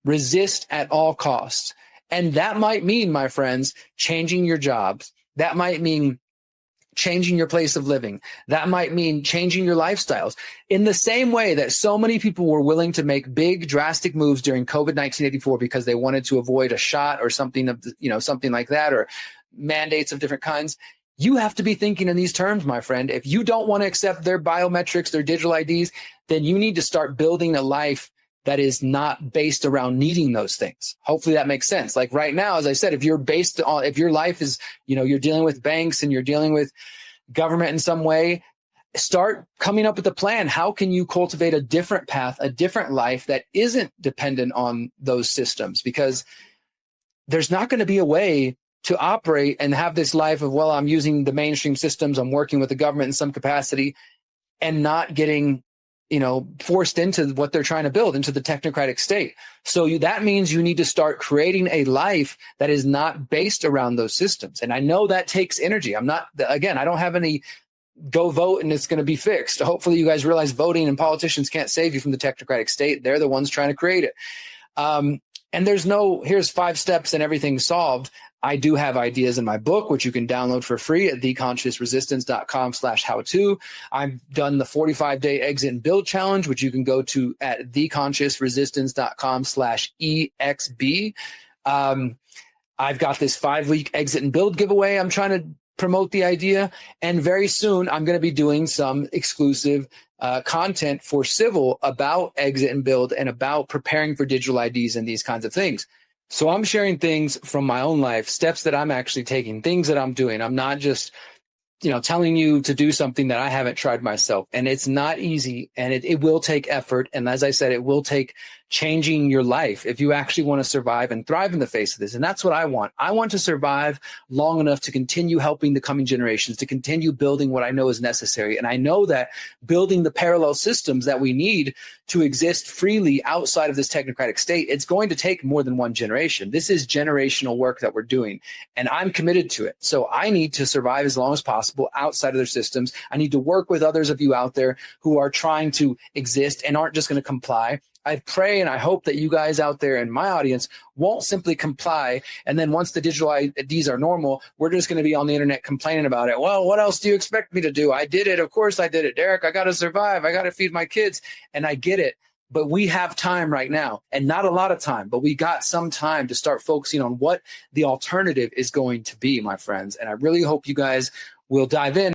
Resist at all costs. And that might mean, my friends, changing your jobs. That might mean changing your place of living. That might mean changing your lifestyles. In the same way that so many people were willing to make big, drastic moves during COVID 1984 because they wanted to avoid a shot or something of, something like that, or mandates of different kinds. You have to be thinking in these terms, my friend. If you don't want to accept their biometrics, their digital IDs, then you need to start building a life that is not based around needing those things. Hopefully that makes sense. Like right now, as I said, if your life is, you're dealing with banks and you're dealing with government in some way, start coming up with a plan. How can you cultivate a different path, a different life that isn't dependent on those systems? Because there's not going to be a way to operate and have this life of, well, I'm using the mainstream systems, I'm working with the government in some capacity, and not getting forced into what they're trying to build, into the technocratic state. So that means you need to start creating a life that is not based around those systems. And I know that takes energy. I don't have any go vote and it's going to be fixed. Hopefully you guys realize voting and politicians can't save you from the technocratic state. They're the ones trying to create it. And here's 5 steps and everything's solved. I do have ideas in my book, which you can download for free at theconsciousresistance.com/how-to. I've done the 45-day exit and build challenge, which you can go to at theconsciousresistance.com/EXB. I've got this 5-week exit and build giveaway. I'm trying to promote the idea. And very soon I'm going to be doing some exclusive content for Civil about exit and build and about preparing for digital IDs and these kinds of things. So I'm sharing things from my own life, steps that I'm actually taking, things that I'm doing. I'm not just, telling you to do something that I haven't tried myself. And it's not easy, and it will take effort. And as I said, it will take changing your life if you actually want to survive and thrive in the face of this. And that's what I want. I want to survive long enough to continue helping the coming generations, to continue building what I know is necessary. And I know that building the parallel systems that we need to exist freely outside of this technocratic state, it's going to take more than one generation. This is generational work that we're doing, and I'm committed to it. So I need to survive as long as possible outside of their systems. I need to work with others of you out there who are trying to exist and aren't just going to comply. I pray and I hope that you guys out there in my audience won't simply comply, and then once the digital IDs are normal, we're just going to be on the internet complaining about it. Well, what else do you expect me to do? I did it. Of course I did it, Derrick. I got to survive. I got to feed my kids. And I get it. But we have time right now, and not a lot of time, but we got some time to start focusing on what the alternative is going to be, my friends. And I really hope you guys will dive in.